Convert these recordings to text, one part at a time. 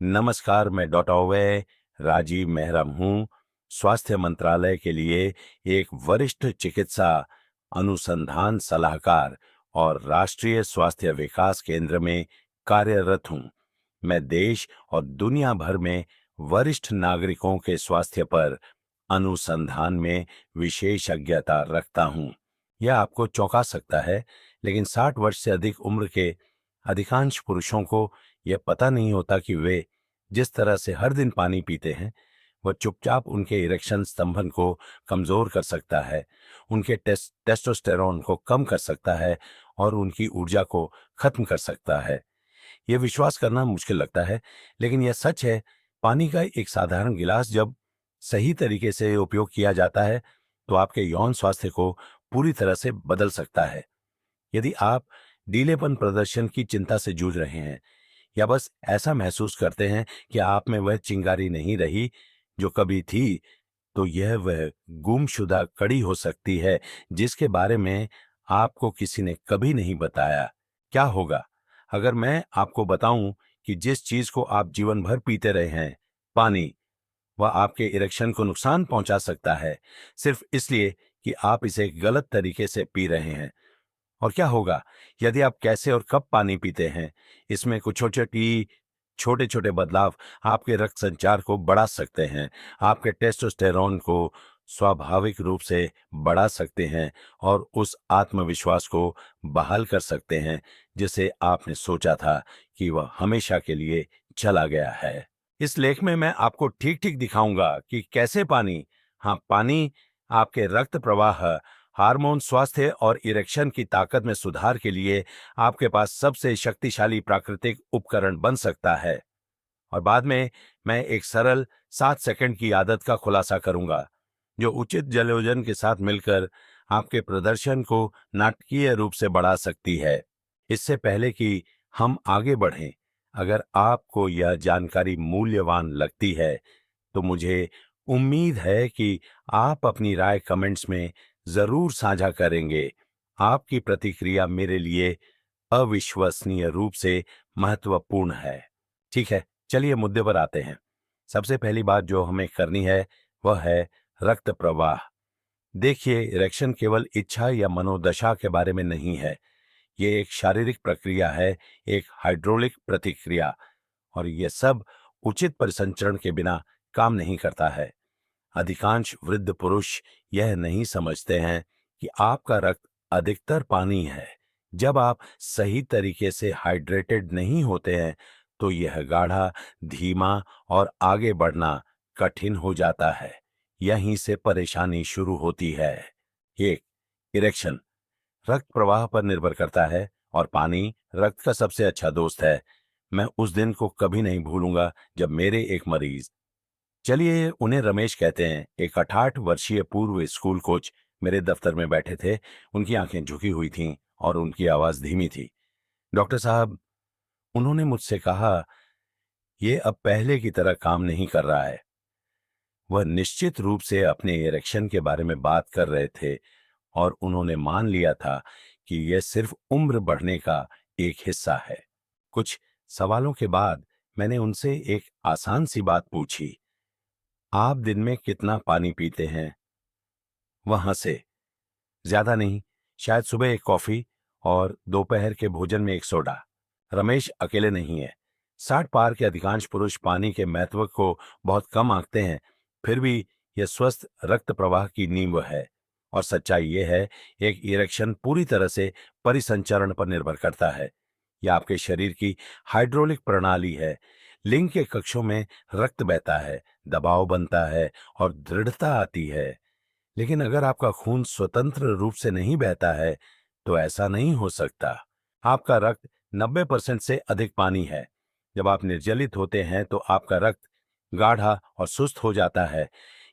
नमस्कार, मैं डॉक्टर अवय राजीव मेहरम हूँ। स्वास्थ्य मंत्रालय के लिए एक वरिष्ठ चिकित्सा अनुसंधान सलाहकार और राष्ट्रीय स्वास्थ्य विकास केंद्र में कार्यरत हूँ। मैं देश और दुनिया भर में वरिष्ठ नागरिकों के स्वास्थ्य पर अनुसंधान में विशेषज्ञता रखता हूँ। यह आपको चौंका सकता है, लेकिन 60 वर्ष से अधिक उम्र के अधिकांश पुरुषों को यह पता नहीं होता कि वे जिस तरह से हर दिन पानी पीते हैं, वह चुपचाप उनके इरेक्शन स्तंभन को कमजोर कर सकता है, उनके टेस्टोस्टेरोन को कम कर सकता है और उनकी ऊर्जा को खत्म कर सकता है। यह विश्वास करना मुश्किल लगता है, लेकिन यह सच है। पानी का एक साधारण गिलास जब सही तरीके से उपयोग किया जाता है, तो आपके यौन स्वास्थ्य को पूरी तरह से बदल सकता है। यदि आप ढीलेपन प्रदर्शन की चिंता से जूझ रहे हैं या बस ऐसा महसूस करते हैं कि आप में वह चिंगारी नहीं रही जो कभी थी, तो यह वह गुमशुदा कड़ी हो सकती है जिसके बारे में आपको किसी ने कभी नहीं बताया। क्या होगा अगर मैं आपको बताऊं कि जिस चीज को आप जीवन भर पीते रहे हैं, पानी, वह आपके इरेक्शन को नुकसान पहुंचा सकता है, सिर्फ इसलिए कि आप इसे गलत तरीके से पी रहे हैं। और क्या होगा यदि आप कैसे और कब पानी पीते हैं, इसमें कुछ छोटे छोटे बदलाव आपके रक्त संचार को बढ़ा सकते हैं, आपके टेस्टोस्टेरोन को स्वाभाविक रूप से बढ़ा सकते हैं और उस आत्मविश्वास को बहाल कर सकते हैं जिसे आपने सोचा था कि वह हमेशा के लिए चला गया है। इस लेख में मैं आपको ठीक ठीक दिखाऊंगा कि कैसे पानी, हाँ पानी, आपके रक्त प्रवाह, हार्मोन स्वास्थ्य और इरेक्शन की ताकत में सुधार के लिए आपके पास सबसे शक्तिशाली प्राकृतिक उपकरण बन सकता है। और बाद में मैं एक सरल 7 सेकंड की आदत का खुलासा करूंगा जो उचित जलयोजन के साथ मिलकर आपके प्रदर्शन को नाटकीय रूप से बढ़ा सकती है। इससे पहले कि हम आगे बढ़ें, अगर आपको यह जानकारी मूल्यवान लगती है तो मुझे उम्मीद है कि आप अपनी राय कमेंट्स में जरूर साझा करेंगे। आपकी प्रतिक्रिया मेरे लिए अविश्वसनीय रूप से महत्वपूर्ण है। ठीक है, चलिए मुद्दे पर आते हैं। सबसे पहली बात जो हमें करनी है वह है रक्त प्रवाह। देखिए, इरेक्शन केवल इच्छा या मनोदशा के बारे में नहीं है। ये एक शारीरिक प्रक्रिया है, एक हाइड्रोलिक प्रतिक्रिया, और यह सब उचित परिसंचरण के बिना काम नहीं करता है। अधिकांश वृद्ध पुरुष यह नहीं समझते हैं कि आपका रक्त अधिकतर पानी है। जब आप सही तरीके से हाइड्रेटेड नहीं होते हैं, तो यह गाढ़ा, धीमा और आगे बढ़ना कठिन हो जाता है। यहीं से परेशानी शुरू होती है। एक, इरेक्शन रक्त प्रवाह पर निर्भर करता है और पानी रक्त का सबसे अच्छा दोस्त है। मैं उस दिन को कभी नहीं भूलूंगा जब मेरे एक मरीज, चलिए उन्हें रमेश कहते हैं, एक 68 वर्षीय पूर्व स्कूल कोच मेरे दफ्तर में बैठे थे। उनकी आंखें झुकी हुई थीं और उनकी आवाज धीमी थी। डॉक्टर साहब, उन्होंने मुझसे कहा, यह अब पहले की तरह काम नहीं कर रहा है। वह निश्चित रूप से अपने इरेक्शन के बारे में बात कर रहे थे और उन्होंने मान लिया था कि यह सिर्फ उम्र बढ़ने का एक हिस्सा है। कुछ सवालों के बाद मैंने उनसे एक आसान सी बात पूछी, आप दिन में कितना पानी पीते हैं? वह हंसे, ज्यादा नहीं, शायद सुबह एक कॉफी और दोपहर के भोजन में एक सोडा। रमेश अकेले नहीं है। 60 पार के अधिकांश पुरुष पानी के महत्व को बहुत कम आंकते हैं, फिर भी यह स्वस्थ रक्त प्रवाह की नींव है। और सच्चाई यह है, एक इरेक्शन पूरी तरह से परिसंचरण पर निर्भर करता है। यह आपके शरीर की हाइड्रोलिक प्रणाली है। लिंग के कक्षों में रक्त बहता है, दबाव बनता है और दृढ़ता आती है। लेकिन अगर आपका खून स्वतंत्र रूप से नहीं बहता है, तो ऐसा नहीं हो सकता। आपका रक्त 90% से अधिक पानी है। जब आप निर्जलित होते हैं तो आपका रक्त गाढ़ा और सुस्त हो जाता है।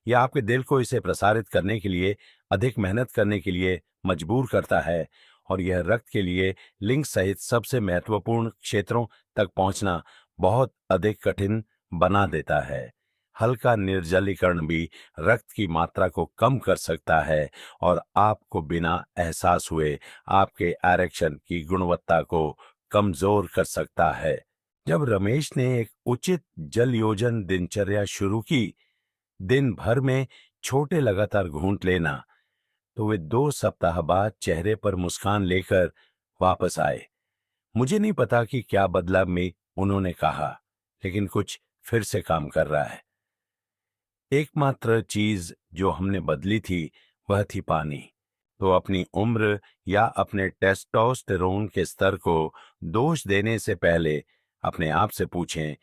यह आपके दिल को इसे प्रसारित करने के लिए अधिक मेहनत करने के लिए मजबूर करता है, और यह रक्त के लिए लिंग सहित सबसे महत्वपूर्ण क्षेत्रों तक पहुंचना बहुत अधिक कठिन बना देता है। हल्का निर्जलीकरण भी रक्त की मात्रा को कम कर सकता है और आपको बिना एहसास हुए आपके एरेक्शन की गुणवत्ता को कमजोर कर सकता है। जब रमेश ने एक उचित जल योजन दिनचर्या शुरू की, दिन भर में छोटे लगातार घूंट लेना, तो वे 2 सप्ताह बाद चेहरे पर मुस्कान लेकर वापस आए। मुझे नहीं पता कि क्या बदला में उन्होंने कहा, लेकिन कुछ फिर से काम कर रहा है। एकमात्र चीज जो हमने बदली थी वह थी पानी। तो अपनी उम्र या अपने टेस्टोस्टेरोन के स्तर को दोष देने से पहले अपने आप से पूछें,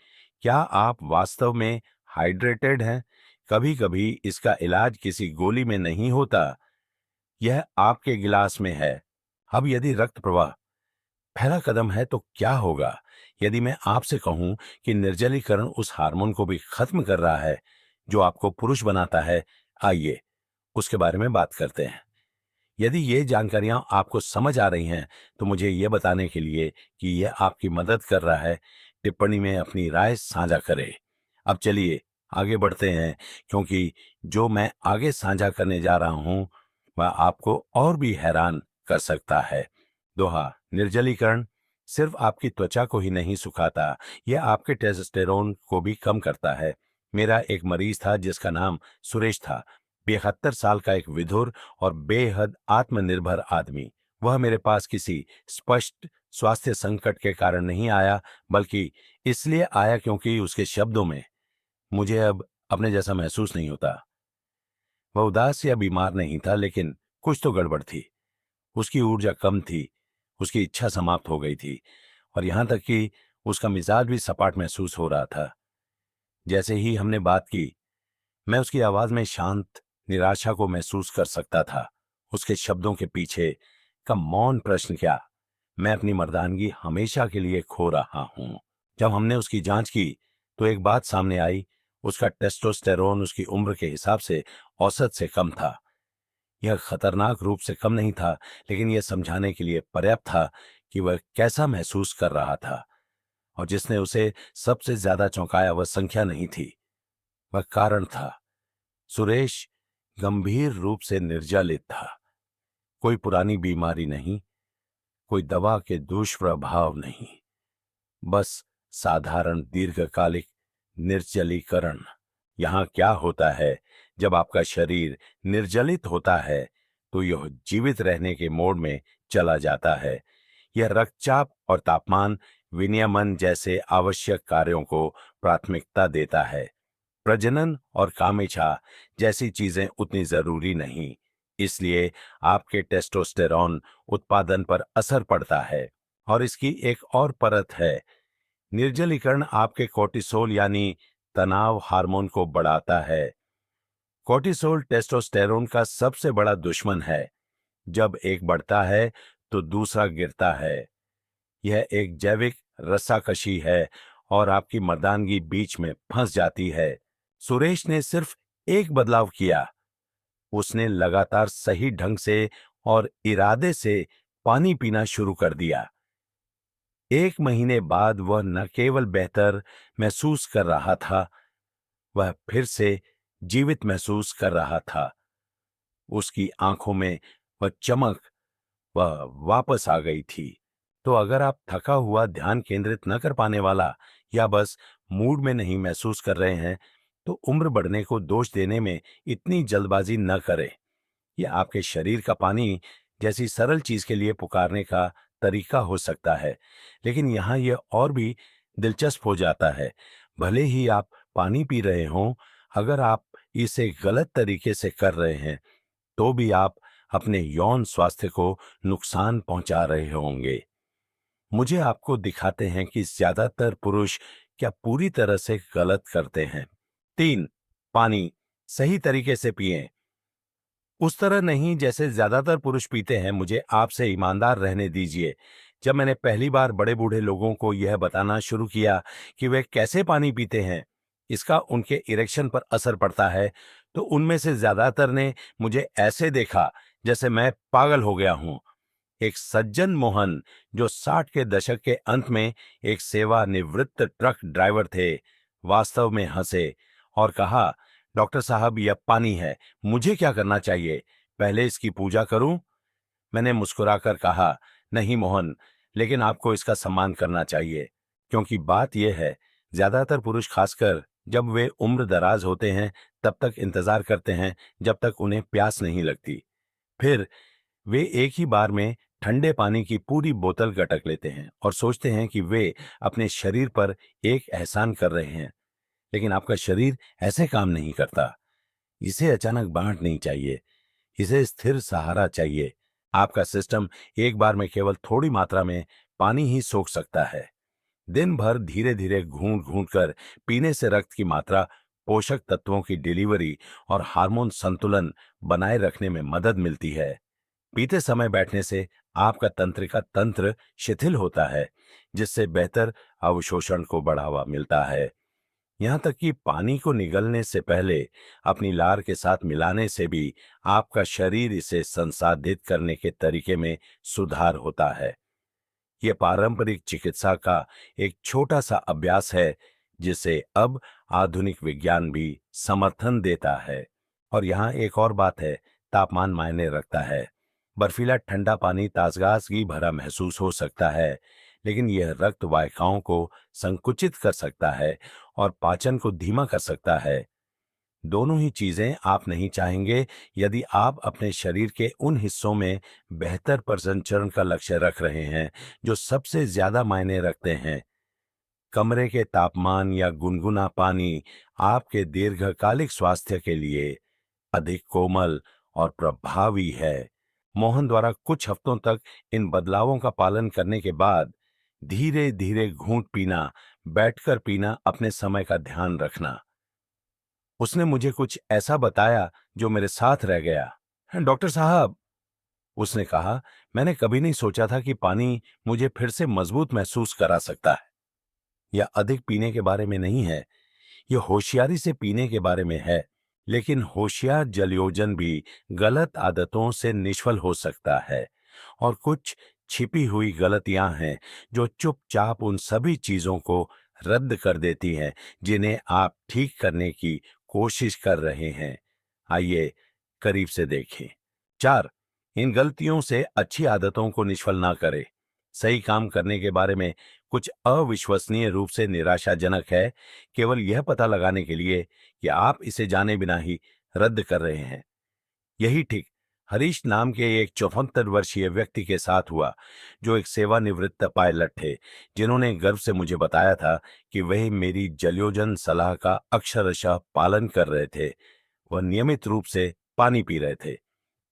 क्या आप वास्तव में हाइड्रेटेड हैं? कभी कभी इसका इलाज किसी गोली में नहीं होता, यह आपके गिलास में है। अब यदि रक्त प्रवाह पहला कदम है तो क्या होगा यदि मैं आपसे कहूं कि निर्जलीकरण उस हार्मोन को भी खत्म कर रहा है जो आपको पुरुष बनाता है? आइए उसके बारे में बात करते हैं। यदि ये जानकारियां आपको समझ आ रही हैं तो मुझे ये बताने के लिए कि यह आपकी मदद कर रहा है, टिप्पणी में अपनी राय साझा करें। अब चलिए आगे बढ़ते हैं, क्योंकि जो मैं आगे साझा करने जा रहा हूं वह आपको और भी हैरान कर सकता है। दोहा, निर्जलीकरण सिर्फ आपकी त्वचा को ही नहीं सुखाता, यह आपके टेस्टोस्टेरोन को भी कम करता है। मेरा एक मरीज था जिसका नाम सुरेश था। 72 साल का एक विधुर और बेहद आत्मनिर्भर आदमी। वह मेरे पास किसी स्पष्ट स्वास्थ्य संकट के कारण नहीं आया, बल्कि इसलिए आया क्योंकि उसके शब्दों में मुझे अब अपने जैसा महसूस नहीं होता। वह उदास या बीमार नहीं था, लेकिन कुछ तो गड़बड़ थी। उसकी ऊर्जा कम थी, उसकी इच्छा समाप्त हो गई थी, और यहां तक कि उसका मिजाज भी सपाट महसूस हो रहा था। जैसे ही हमने बात की, मैं उसकी आवाज में शांत निराशा को महसूस कर सकता था। उसके शब्दों के पीछे का मौन प्रश्न क्या, मैं अपनी मर्दानगी हमेशा के लिए खो रहा हूं। जब हमने उसकी जांच की तो एक बात सामने आई, उसका टेस्टोस्टेरोन उसकी उम्र के हिसाब से औसत से कम था। यह खतरनाक रूप से कम नहीं था, लेकिन यह समझाने के लिए पर्याप्त था कि वह कैसा महसूस कर रहा था। और जिसने उसे सबसे ज्यादा चौंकाया वह संख्या नहीं थी, वह कारण था। सुरेश गंभीर रूप से निर्जलित था। कोई पुरानी बीमारी नहीं, कोई दवा के दुष्प्रभाव नहीं, बस साधारण दीर्घकालिक निर्जलीकरण। यहां क्या होता है, जब आपका शरीर निर्जलित होता है तो यह जीवित रहने के मोड में चला जाता है। यह रक्तचाप और तापमान विनियमन जैसे आवश्यक कार्यों को प्राथमिकता देता है। प्रजनन और कामेच्छा जैसी चीजें उतनी जरूरी नहीं। इसलिए आपके टेस्टोस्टेरॉन उत्पादन पर असर पड़ता है। और इसकी एक और परत है, निर्जलीकरण आपके कोर्टिसोल यानी तनाव हार्मोन को बढ़ाता है। कोर्टिसोल टेस्टोस्टेरोन का सबसे बड़ा दुश्मन है। जब एक बढ़ता है तो दूसरा गिरता है। यह एक जैविक रस्साकशी है और आपकी मर्दानगी बीच में फंस जाती है। सुरेश ने सिर्फ एक बदलाव किया, उसने लगातार सही ढंग से और इरादे से पानी पीना शुरू कर दिया। 1 महीने बाद वह न केवल बेहतर महसूस कर रहा था, वह फिर से जीवित महसूस कर रहा था। उसकी आंखों में वह चमक वह वापस आ गई थी। तो अगर आप थका हुआ, ध्यान केंद्रित न कर पाने वाला या बस मूड में नहीं महसूस कर रहे हैं, तो उम्र बढ़ने को दोष देने में इतनी जल्दबाजी न करें। यह आपके शरीर का पानी जैसी सरल चीज के लिए पुकारने का तरीका हो सकता है। लेकिन यहाँ यह और भी दिलचस्प हो जाता है। भले ही आप पानी पी रहे हों, अगर आप इसे गलत तरीके से कर रहे हैं तो भी आप अपने यौन स्वास्थ्य को नुकसान पहुंचा रहे होंगे। मुझे आपको दिखाते हैं कि ज्यादातर पुरुष क्या पूरी तरह से गलत करते हैं। 3, पानी सही तरीके से पिएं। उस तरह नहीं जैसे ज्यादातर पुरुष पीते हैं। मुझे आपसे ईमानदार रहने दीजिए। जब मैंने पहली बार बड़े बूढ़े लोगों को यह बताना शुरू किया कि वे कैसे पानी पीते हैं, इसका उनके इरेक्शन पर असर पड़ता है, तो उनमें से ज्यादातर ने मुझे ऐसे देखा जैसे मैं पागल हो गया हूं। एक सज्जन मोहन, जो 60 के दशक के अंत में एक सेवानिवृत्त ट्रक ड्राइवर थे, वास्तव में हंसे और कहा, डॉक्टर साहब यह पानी है, मुझे क्या करना चाहिए? पहले इसकी पूजा करूं? मैंने मुस्कुराकर कहा, नहीं मोहन, लेकिन आपको इसका सम्मान करना चाहिए। क्योंकि बात यह है, ज्यादातर पुरुष खासकर जब वे उम्र दराज होते हैं तब तक इंतजार करते हैं जब तक उन्हें प्यास नहीं लगती। फिर वे एक ही बार में ठंडे पानी की पूरी बोतल गटक लेते हैं और सोचते हैं कि वे अपने शरीर पर एक एहसान कर रहे हैं। लेकिन आपका शरीर ऐसे काम नहीं करता। इसे अचानक बांट नहीं चाहिए, इसे स्थिर सहारा चाहिए। आपका सिस्टम एक बार में केवल थोड़ी मात्रा में पानी ही सोख सकता है। दिन भर धीरे धीरे घूंट घूंट कर पीने से रक्त की मात्रा, पोषक तत्वों की डिलीवरी और हार्मोन संतुलन बनाए रखने में मदद मिलती है। पीते समय बैठने से आपका तंत्रिका तंत्र शिथिल होता है, जिससे बेहतर अवशोषण को बढ़ावा मिलता है। यहाँ तक कि पानी को निगलने से पहले अपनी लार के साथ मिलाने से भी आपका शरीर इसे संसाधित करने के तरीके में सुधार होता है। यह पारंपरिक चिकित्सा का एक छोटा सा अभ्यास है, जिसे अब आधुनिक विज्ञान भी समर्थन देता है। और यहाँ एक और बात है, तापमान मायने रखता है। बर्फीला ठंडा पानी ताजगी भरा महसूस हो सकता है, लेकिन यह रक्त वाहिकाओं को संकुचित कर सकता है और पाचन को धीमा कर सकता है। दोनों ही चीजें आप नहीं चाहेंगे यदि आप अपने शरीर के उन हिस्सों में बेहतर प्रसंचरण का लक्ष्य रख रहे हैं जो सबसे ज्यादा मायने रखते हैं। कमरे के तापमान या गुनगुना पानी आपके दीर्घकालिक स्वास्थ्य के लिए अधिक कोमल और प्रभावी है। मोहन द्वारा कुछ हफ्तों तक इन बदलावों का पालन करने के बाद धीरे धीरे घूंट पीना, बैठकर पीना, अपने समय का ध्यान रखना, उसने मुझे कुछ ऐसा बताया जो मेरे साथ रह गया। डॉक्टर साहब, उसने कहा, मैंने कभी नहीं सोचा था कि पानी मुझे फिर से मजबूत महसूस करा सकता है। यह अधिक पीने के बारे में नहीं है, यह होशियारी से पीने के बारे में है। लेकिन होशियार जलयोजन भी गलत आदतों से निष्फल हो सकता है, और कुछ छिपी हुई गलतियां हैं जो चुपचाप उन सभी चीजों को रद्द कर देती हैं जिन्हें आप ठीक करने की कोशिश कर रहे हैं। आइए करीब से देखें। 4, इन गलतियों से अच्छी आदतों को निष्फल ना करें। सही काम करने के बारे में कुछ अविश्वसनीय रूप से निराशाजनक है, केवल यह पता लगाने के लिए कि आप इसे जाने बिना ही रद्द कर रहे हैं। यही ठीक हरीश नाम के एक 74 वर्षीय व्यक्ति के साथ हुआ, जो एक सेवानिवृत्त पायलट थे, जिन्होंने गर्व से मुझे बताया था कि वह मेरी जलयोजन सलाह का अक्षरशः पालन कर रहे थे। वह नियमित रूप से पानी पी रहे थे,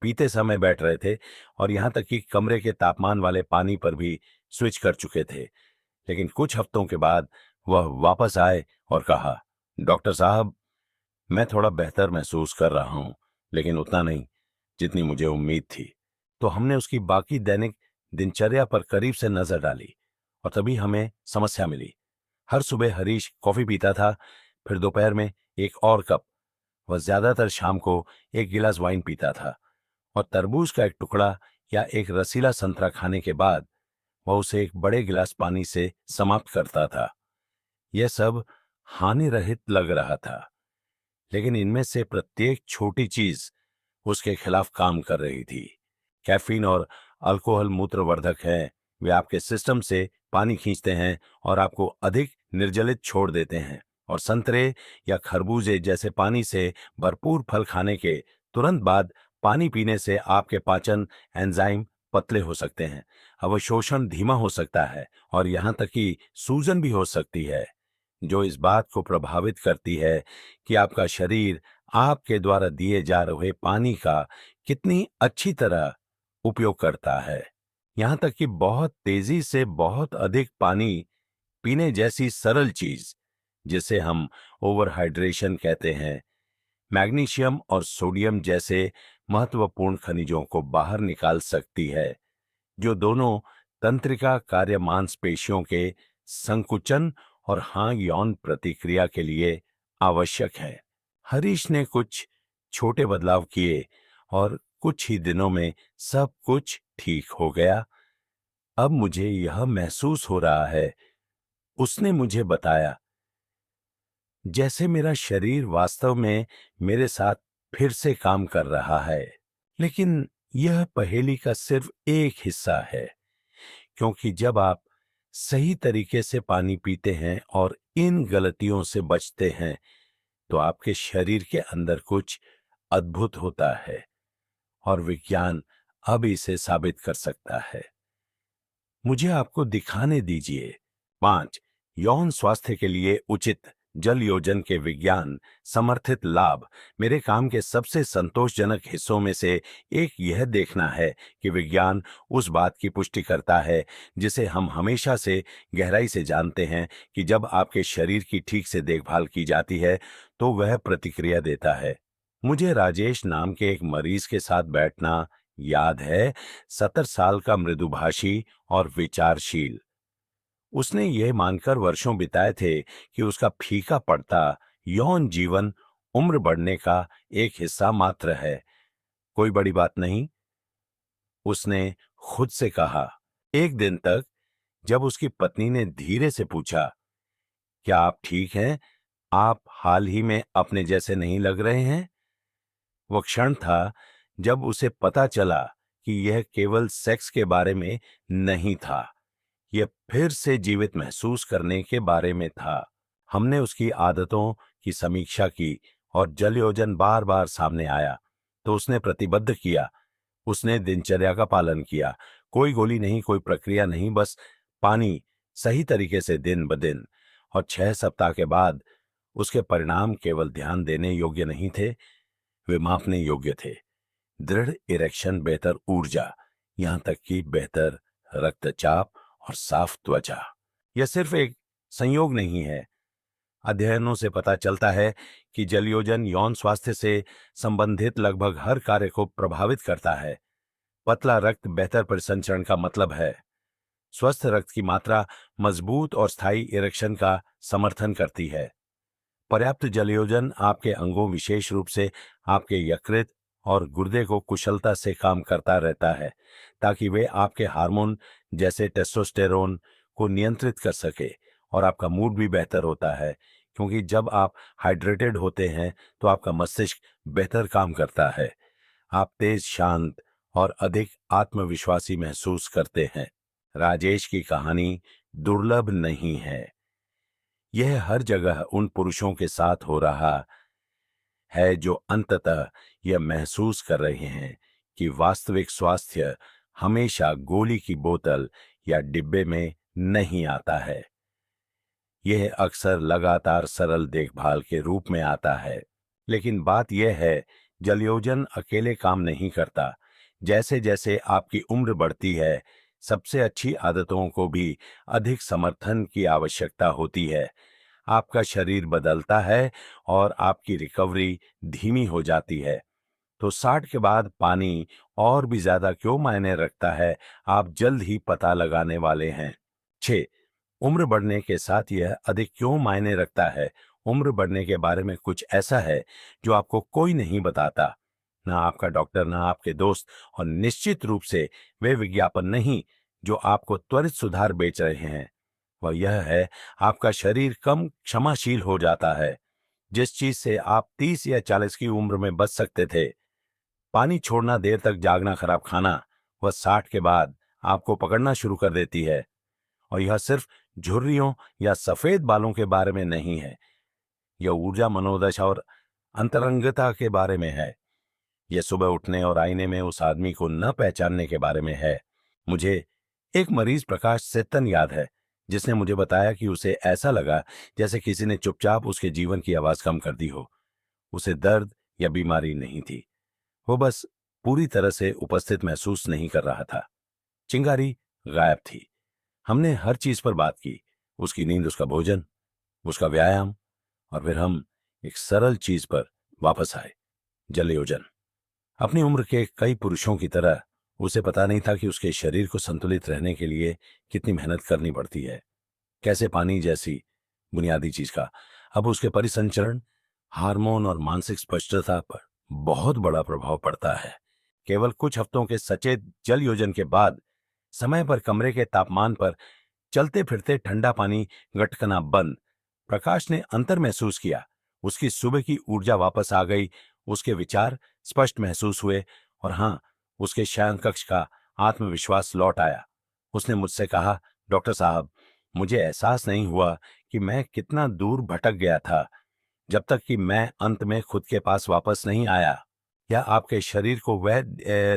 पीते समय बैठ रहे थे, और यहाँ तक कि कमरे के तापमान वाले पानी पर भी स्विच कर चुके थे। लेकिन कुछ हफ्तों के बाद वह वापस आए और कहा, डॉक्टर साहब, मैं थोड़ा बेहतर महसूस कर रहा हूं, लेकिन उतना नहीं जितनी मुझे उम्मीद थी। तो हमने उसकी बाकी दैनिक दिनचर्या पर करीब से नजर डाली, और तभी हमें समस्या मिली। हर सुबह हरीश कॉफी पीता था, फिर दोपहर में एक और कप। वह ज्यादातर शाम को एक गिलास वाइन पीता था, और तरबूज का एक टुकड़ा या एक रसीला संतरा खाने के बाद वह उसे एक बड़े गिलास पानी से समाप्त करता था। यह सब हानि रहित लग रहा था, लेकिन इनमें से प्रत्येक छोटी चीज उसके खिलाफ काम कर रही थी। कैफीन और अल्कोहल मूत्रवर्धक हैं, वे आपके सिस्टम से पानी खींचते हैं और आपको अधिक निर्जलित छोड़ देते हैं। और संतरे या खरबूजे जैसे पानी से भरपूर फल खाने के तुरंत बाद पानी पीने से आपके पाचन एंजाइम पतले हो सकते हैं, अवशोषण धीमा हो सकता है, और यहाँ तक कि सूजन भी हो सकती है, जो इस बात को प्रभावित करती है कि आपका शरीर आपके द्वारा दिए जा रहे पानी का कितनी अच्छी तरह उपयोग करता है। यहाँ तक कि बहुत तेजी से बहुत अधिक पानी पीने जैसी सरल चीज, जिसे हम ओवरहाइड्रेशन कहते हैं, मैग्नीशियम और सोडियम जैसे महत्वपूर्ण खनिजों को बाहर निकाल सकती है, जो दोनों तंत्रिका कार्य मांसपेशियों के संकुचन और हाँ यौन प्रतिक्रिया के लिए आवश्यक है। हरीश ने कुछ छोटे बदलाव किए और कुछ ही दिनों में सब कुछ ठीक हो गया। अब मुझे यह महसूस हो रहा है, उसने मुझे बताया, जैसे मेरा शरीर वास्तव में मेरे साथ फिर से काम कर रहा है। लेकिन यह पहेली का सिर्फ एक हिस्सा है, क्योंकि जब आप सही तरीके से पानी पीते हैं और इन गलतियों से बचते हैं, तो आपके शरीर के अंदर कुछ अद्भुत होता है और विज्ञान अब इसे साबित कर सकता है। मुझे आपको दिखाने दीजिए। 5 यौन स्वास्थ्य के लिए उचित जल योजन के विज्ञान समर्थित लाभ। मेरे काम के सबसे संतोषजनक हिस्सों में से एक यह देखना है कि विज्ञान उस बात की पुष्टि करता है जिसे हम हमेशा से गहराई से जानते हैं कि जब आपके शरीर की ठीक से देखभाल की जाती है तो वह प्रतिक्रिया देता है। मुझे राजेश नाम के एक मरीज के साथ बैठना याद है। 70 साल का मृदुभाषी और विचारशील। उसने यह मानकर वर्षों बिताए थे कि उसका फीका पड़ता यौन जीवन उम्र बढ़ने का एक हिस्सा मात्र है, कोई बड़ी बात नहीं, उसने खुद से कहा। एक दिन तक जब उसकी पत्नी ने धीरे से पूछा, क्या आप ठीक हैं? आप हाल ही में अपने जैसे नहीं लग रहे हैं? वो क्षण था जब उसे पता चला कि यह केवल सेक्स के बारे में नहीं था, यह फिर से जीवित महसूस करने के बारे में था। हमने उसकी आदतों की समीक्षा की और जल योजन बार बार सामने आया तो उसने प्रतिबद्ध किया। उसने दिनचर्या का पालन किया, कोई गोली नहीं, कोई प्रक्रिया नहीं, बस पानी सही तरीके से दिन ब दिन। और 6 सप्ताह के बाद उसके परिणाम केवल ध्यान देने योग्य नहीं थे, वे मापने योग्य थे। दृढ़ इरेक्शन, बेहतर ऊर्जा, यहां तक कि बेहतर रक्तचाप और साफ त्वचा। यह सिर्फ एक संयोग नहीं है। अध्ययनों से पता चलता है कि जलयोजन यौन स्वास्थ्य से संबंधित लगभग हर कार्य को प्रभावित करता है। पतला रक्त बेहतर परिसंचरण का मतलब है। स्वस्थ रक्त की मात्रा मजबूत और स्थायी इरेक्शन का समर्थन करती है। पर्याप्त जलयोजन आपके अंगों, विशेष रूप से आपके यकृत और गुर्दे को कुशलता से काम करता रहता है ताकि वे आपके हार्मोन जैसे टेस्टोस्टेरोन को नियंत्रित कर सके। और आपका मूड भी बेहतर होता है क्योंकि जब आप हाइड्रेटेड होते हैं तो आपका मस्तिष्क बेहतर काम करता है। आप तेज, शांत और अधिक आत्मविश्वासी महसूस करते हैं। राजेश की कहानी दुर्लभ नहीं है। यह हर जगह उन पुरुषों के साथ हो रहा है जो अंततः यह महसूस कर रहे हैं कि वास्तविक स्वास्थ्य हमेशा गोली की बोतल या डिब्बे में नहीं आता है। यह अक्सर लगातार सरल देखभाल के रूप में आता है। लेकिन बात यह है, जलयोजन अकेले काम नहीं करता। जैसे जैसे आपकी उम्र बढ़ती है, सबसे अच्छी आदतों को भी अधिक समर्थन की आवश्यकता होती है। आपका शरीर बदलता है और आपकी रिकवरी धीमी हो जाती है। तो 60 के बाद पानी और भी ज्यादा क्यों मायने रखता है, आप जल्द ही पता लगाने वाले हैं। 6 उम्र बढ़ने के साथ यह अधिक क्यों मायने रखता है। उम्र बढ़ने के बारे में कुछ ऐसा है जो आपको कोई नहीं बताता, ना आपका डॉक्टर, ना आपके दोस्त, और निश्चित रूप से वे विज्ञापन नहीं जो आपको त्वरित सुधार बेच रहे हैं। वह यह है, आपका शरीर कम क्षमाशील हो जाता है। जिस चीज से आप 30 या 40 की उम्र में बच सकते थे, पानी छोड़ना, देर तक जागना, खराब खाना, वह 60 के बाद आपको पकड़ना शुरू कर देती है। और यह सिर्फ झुर्रियों या सफेद बालों के बारे में नहीं है, यह ऊर्जा, मनोदशा और अंतरंगता के बारे में है। यह सुबह उठने और आईने में उस आदमी को न पहचानने के बारे में है। मुझे एक मरीज प्रकाश सेतन याद है जिसने मुझे बताया कि उसे ऐसा लगा जैसे किसी ने चुपचाप उसके जीवन की आवाज कम कर दी हो। उसे दर्द या बीमारी नहीं थी, वो बस पूरी तरह से उपस्थित महसूस नहीं कर रहा था। चिंगारी गायब थी। हमने हर चीज पर बात की, उसकी नींद, उसका भोजन, उसका व्यायाम, और फिर हम एक सरल चीज पर वापस आए, जलयोजन। अपनी उम्र के कई पुरुषों की तरह उसे पता नहीं था कि उसके शरीर को संतुलित रहने के लिए कितनी मेहनत करनी पड़ती है, कैसे पानी जैसी बुनियादी चीज का अब उसके परिसंचरण, हार्मोन और मानसिक स्पष्टता पर बहुत बड़ा प्रभाव पड़ता है। केवल कुछ हफ्तों के सचेत जल योजन के बाद समय पर कमरे के तापमान पर चलते फिरते ठंडा पानी गटकना बंद। प्रकाश ने अंतर महसूस किया। उसकी सुबह की ऊर्जा वापस आ गई, उसके विचार स्पष्ट महसूस हुए, और हां, उसके शयन कक्ष का आत्मविश्वास लौट आया। उसने मुझसे कहा, डॉक्टर साहब, मुझे एहसास नहीं हुआ कि मैं कितना दूर भटक गया था, जब तक कि मैं अंत में खुद के पास वापस नहीं आया। या आपके शरीर को वह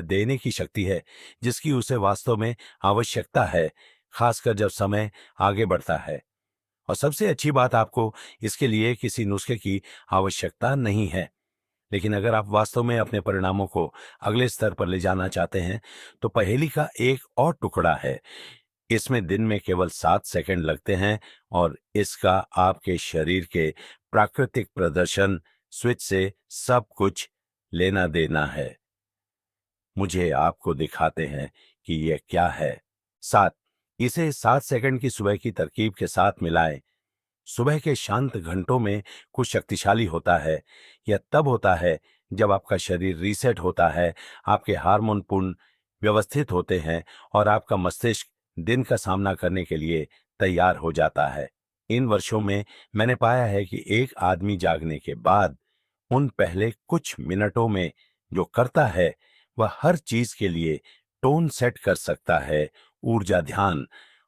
देने की शक्ति है जिसकी उसे वास्तव में आवश्यकता है, खासकर जब समय आगे बढ़ता है। और सबसे अच्छी बात, आपको इसके लिए किसी नुस्खे की आवश्यकता नहीं है। लेकिन अगर आप वास्तव में अपने परिणामों को अगले स्तर पर ले जाना चाहते हैं, तो पहेली का एक और टुकड़ा है। इसमें दिन में केवल 7 सेकंड लगते हैं और इसका आपके शरीर के प्राकृतिक प्रदर्शन स्विच से सब कुछ लेना देना है। मुझे आपको दिखाते हैं कि यह क्या है। 7। इसे 7 सेकंड की सुबह की तरकीब के साथ मिलाएं। सुबह के शांत घंटों में कुछ शक्तिशाली होता है। यह तब होता है जब आपका शरीर रीसेट होता है, आपके हार्मोन पूर्ण व्यवस्थित होते हैं और आपका मस्तिष्क दिन का सामना करने के लिए तैयार हो जाता है। इन वर्षों में मैंने पाया है कि एक आदमी जागने के बाद उन पहले कुछ मिनटों में जो करता है, वह हर चीज के लिए टोन सेट कर सकता है, ऊर्जा, ध्यान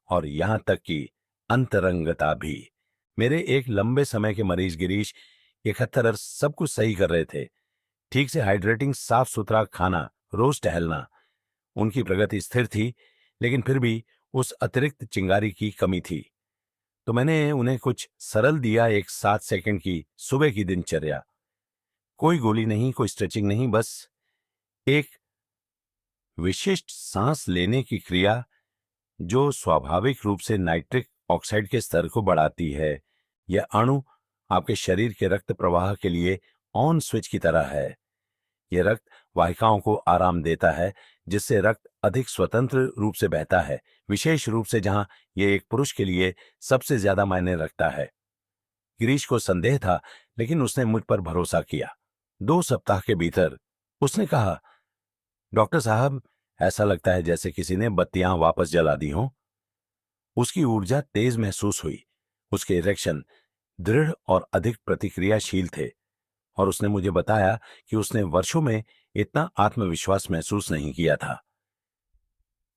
और यहां तक कि अंतरंगता भी। मेरे एक लंबे समय के मरीज गिरीश 71 सब कुछ सही कर रहे थे। ठीक से हाइड्रेटिंग, साफ सुथरा खाना, रोज टहलना। उनकी प्रगति स्थिर थी, लेकिन फिर भी उस अतिरिक्त चिंगारी की कमी थी। तो मैंने उन्हें कुछ सरल दिया, एक 7 सेकंड की सुबह की दिनचर्या। कोई गोली नहीं, कोई स्ट्रेचिंग नहीं, बस एक विशिष्ट सांस लेने की क्रिया जो स्वाभाविक रूप से नाइट्रिक ऑक्साइड के स्तर को बढ़ाती है। यह अणु आपके शरीर के रक्त प्रवाह के लिए ऑन स्विच की तरह है। यह रक्त वाहिकाओं को आराम देता है, जिससे रक्त अधिक स्वतंत्र रूप से बहता है, विशेष रूप से जहां यह एक पुरुष के लिए सबसे ज्यादा मायने रखता है। गिरीश को संदेह था, लेकिन उसने मुझ पर भरोसा किया। 2 सप्ताह के भीतर उसने कहा, डॉक्टर साहब, ऐसा लगता है जैसे किसी ने बत्तियां वापस जला दी हों। उसकी ऊर्जा तेज महसूस हुई। उसके इरेक्शन दृढ़ और अधिक प्रतिक्रियाशील थे और उसने मुझे बताया कि उसने वर्षों में इतना आत्मविश्वास महसूस नहीं किया था।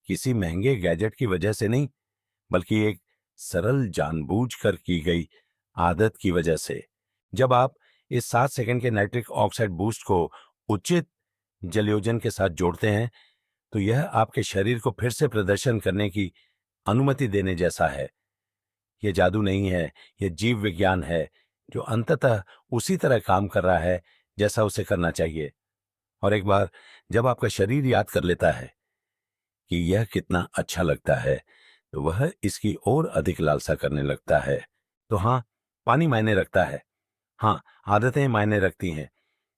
किसी महंगे गैजेट की वजह से नहीं, बल्कि एक सरल जानबूझकर की गई आदत की वजह से। जब आप इस 7 सेकंड के नाइट्रिक ऑक्साइड बूस्ट को उचित जलयोजन के साथ जोड़ते हैं, तो यह आपके शरीर को फिर से प्रदर्शन करने की अनुमति देने जैसा है। यह जादू नहीं है, यह जीव विज्ञान है जो अंततः उसी तरह काम कर रहा है जैसा उसे करना चाहिए। और एक बार जब आपका शरीर याद कर लेता है कि यह कितना अच्छा लगता है, तो वह इसकी और अधिक लालसा करने लगता है। तो हाँ, पानी मायने रखता है। हाँ, आदतें मायने रखती हैं,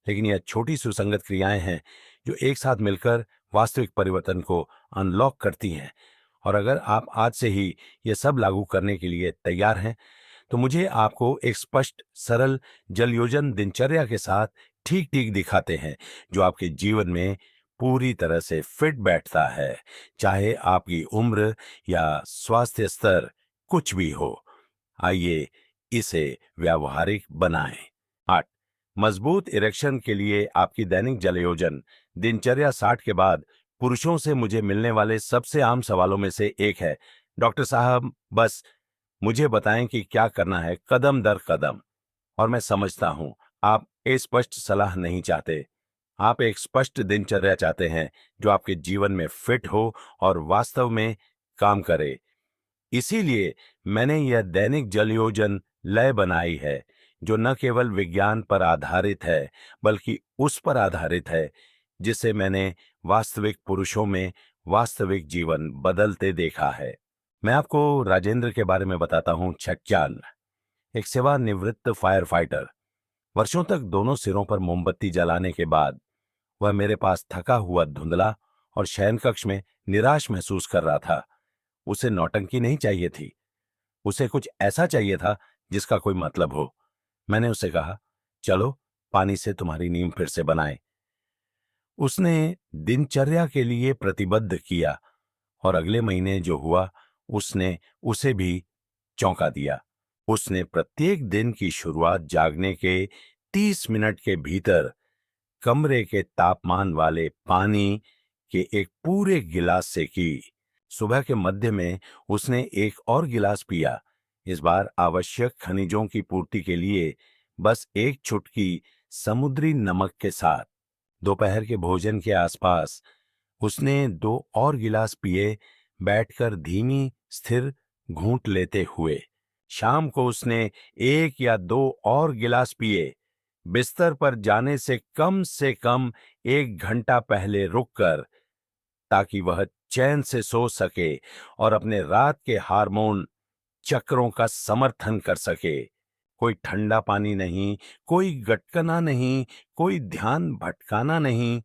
लेकिन यह छोटी सुसंगत क्रियाएं हैं जो एक साथ मिलकर वास्तविक परिवर्तन को अनलॉक करती हैं। और अगर आप आज से ही ये सब लागू करने के लिए तैयार हैं, तो मुझे आपको एक स्पष्ट, सरल जलयोजन दिनचर्या के साथ ठीक ठीक दिखाते हैं, जो आपके जीवन में पूरी तरह से फिट बैठता है, चाहे आपकी उम्र या स्वास्थ्य स्तर कुछ भी हो। आइए इसे व्यावहारिक बनाएं। 8। मजबूत इरेक्शन के लिए आपकी दैनिक जलयोजन दिनचर्या 60 के बाद पुरुषों से मुझे मिलने वाले सबसे आम सवालों में से एक है, डॉक्टर साहब, बस मुझे बताएं कि क्या करना है कदम दर कदम। और मैं समझता हूं, आप स्पष्ट सलाह नहीं चाहते। आप एक स्पष्ट दिनचर्या चाहते हैं जो आपके जीवन में फिट हो और वास्तव में काम करे। इसीलिए मैंने यह दैनिक जलयोजन लय बनाई है, जो न केवल विज्ञान पर आधारित है, बल्कि उस पर आधारित है जिसे मैंने वास्तविक पुरुषों में वास्तविक जीवन बदलते देखा है। मैं आपको राजेंद्र के बारे में बताता हूं। छक्यान, एक सेवानिवृत्त फायर फाइटर। वर्षों तक दोनों सिरों पर मोमबत्ती जलाने के बाद वह मेरे पास थका हुआ, धुंधला और शयन कक्ष में निराश महसूस कर रहा था। उसे नौटंकी नहीं चाहिए थी, उसे कुछ ऐसा चाहिए था जिसका कोई मतलब हो। मैंने उससे कहा, चलो पानी से तुम्हारी नींद फिर से बनाएं। उसने दिनचर्या के लिए प्रतिबद्ध किया और अगले महीने जो हुआ, उसने उसे भी चौंका दिया। उसने प्रत्येक दिन की शुरुआत जागने के 30 मिनट के भीतर कमरे के तापमान वाले पानी के एक पूरे गिलास से की। सुबह के मध्य में उसने एक और गिलास पिया, इस बार आवश्यक खनिजों की पूर्ति के लिए बस एक चुटकी समुद्री नमक के साथ। दोपहर के भोजन के आसपास उसने दो और गिलास पिए, बैठकर धीमी स्थिर घूंट लेते हुए। शाम को उसने एक या दो और गिलास पिए, बिस्तर पर जाने से कम 1 घंटा पहले रुककर, ताकि वह चैन से सो सके और अपने रात के हार्मोन चक्रों का समर्थन कर सके। कोई ठंडा पानी नहीं, कोई गटकना नहीं, कोई ध्यान भटकाना नहीं,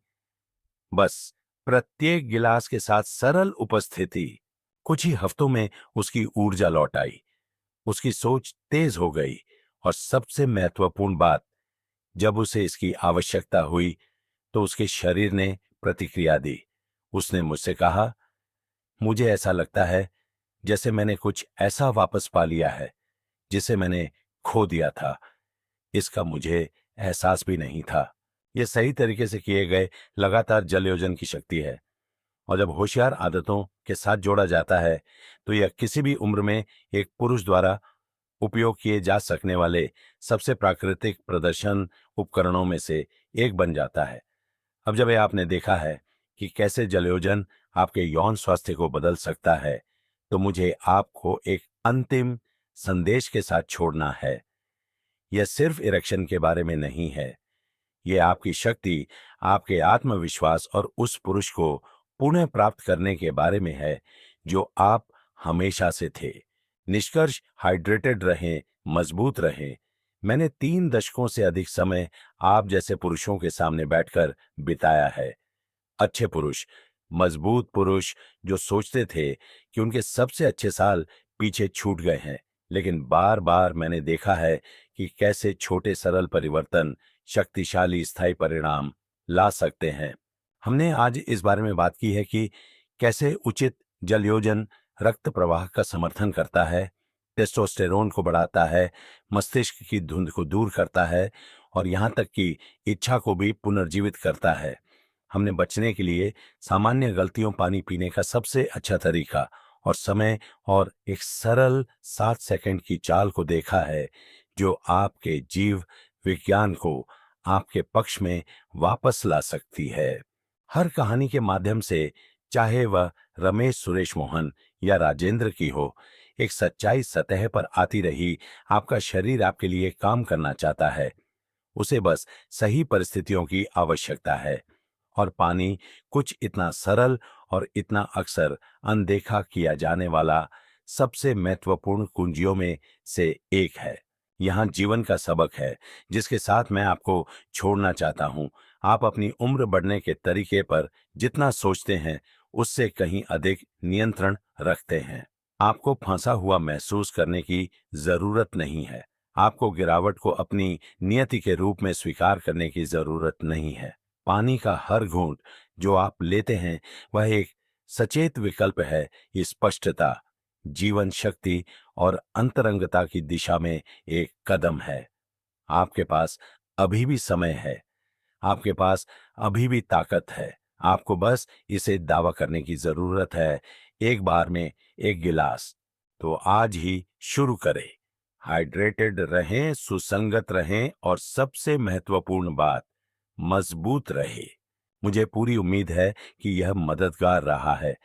बस प्रत्येक गिलास के साथ सरल उपस्थिति। कुछ ही हफ्तों में उसकी ऊर्जा लौट आई, उसकी सोच तेज हो गई, और सबसे महत्वपूर्ण बात, जब उसे इसकी आवश्यकता हुई तो उसके शरीर ने प्रतिक्रिया दी। उसने मुझसे कहा, मुझे ऐसा लगता है जैसे मैंने कुछ ऐसा वापस पा लिया है जिसे मैंने खो दिया था। इसका मुझे एहसास भी नहीं था। यह सही तरीके से किए गए लगातार जल योजन की शक्ति है, और जब होशियार आदतों के साथ जोड़ा जाता है तो यह किसी भी उम्र में एक पुरुष द्वारा उपयोग किए जा सकने वाले सबसे प्राकृतिक प्रदर्शन उपकरणों में से एक बन जाता है। अब जब यह आपने देखा है कि कैसे जलयोजन आपके यौन स्वास्थ्य को बदल सकता है, तो मुझे आपको एक अंतिम संदेश के साथ छोड़ना है। यह सिर्फ इरेक्शन के बारे में नहीं है, यह आपकी शक्ति, आपके आत्मविश्वास और उस पुरुष को पुनः प्राप्त करने के बारे में है जो आप हमेशा से थे। निष्कर्ष, हाइड्रेटेड रहें, मजबूत रहें। मैंने 3 दशकों से अधिक समय आप जैसे पुरुषों के सामने बैठकर बिताया है। अच्छे पुरुष, मजबूत पुरुष जो सोचते थे कि उनके सबसे अच्छे साल पीछे छूट गए हैं, लेकिन बार बार मैंने देखा है कि कैसे छोटे सरल परिवर्तन शक्तिशाली स्थायी परिणाम ला सकते हैं। हमने आज इस बारे में बात की है कि कैसे उचित जलयोजन रक्त प्रवाह का समर्थन करता है, टेस्टोस्टेरोन को बढ़ाता है, मस्तिष्क की धुंध को दूर करता है, और यहां तक कि इच्छा को भी पुनर्जीवित करता है। हमने बचने के लिए सामान्य गलतियों, पानी पीने का सबसे अच्छा तरीका और समय, और एक सरल 7 सेकंड की चाल को देखा है जो आपके जीव विज्ञान को आपके पक्ष में वापस ला सकती है। हर कहानी के माध्यम से, चाहे वह रमेश सुरेश मोहन या राजेंद्र की हो, एक सच्चाई सतह पर आती रही। आपका शरीर आपके लिए काम करना चाहता है, उसे बस सही परिस्थितियों की आवश्यकता है। और पानी कुछ इतना सरल और इतना अक्सर अनदेखा किया जाने वाला सबसे महत्वपूर्ण कुंजियों में से एक है। यहाँ जीवन का सबक है जिसके साथ मैं आपको छोड़ना चाहता हूँ। आप अपनी उम्र बढ़ने के तरीके पर जितना सोचते हैं उससे कहीं अधिक नियंत्रण रखते हैं। आपको फंसा हुआ महसूस करने की जरूरत नहीं है। आपको गिरावट को अपनी नियति के रूप में स्वीकार करने की जरूरत नहीं है। पानी का हर घूंट जो आप लेते हैं वह एक सचेत विकल्प है, ये स्पष्टता, जीवन शक्ति और अंतरंगता की दिशा में एक कदम है। आपके पास अभी भी समय है, आपके पास अभी भी ताकत है। आपको बस इसे दावा करने की जरूरत है, एक बार में एक गिलास। तो आज ही शुरू करें। हाइड्रेटेड रहें, सुसंगत रहें, और सबसे महत्वपूर्ण बात, मजबूत रहे। मुझे पूरी उम्मीद है कि यह मददगार रहा है।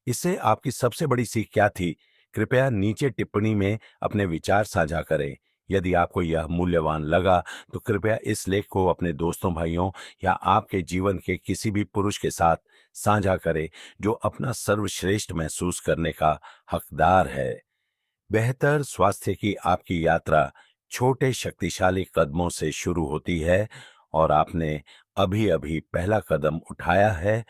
इससे आपकी सबसे बड़ी सीख क्या थी? कृपया नीचे टिप्पणी में अपने विचार साझा करें। यदि आपको यह मूल्यवान लगा तो कृपया इस लेख को अपने दोस्तों, भाइयों या आपके जीवन के किसी भी पुरुष के साथ साझा करें जो अपना सर्वश्रेष्ठ महसूस करने का हकदार है। बेहतर स्वास्थ्य की आपकी यात्रा छोटे शक्तिशाली कदमों से शुरू होती है, और आपने अभी अभी पहला कदम उठाया है।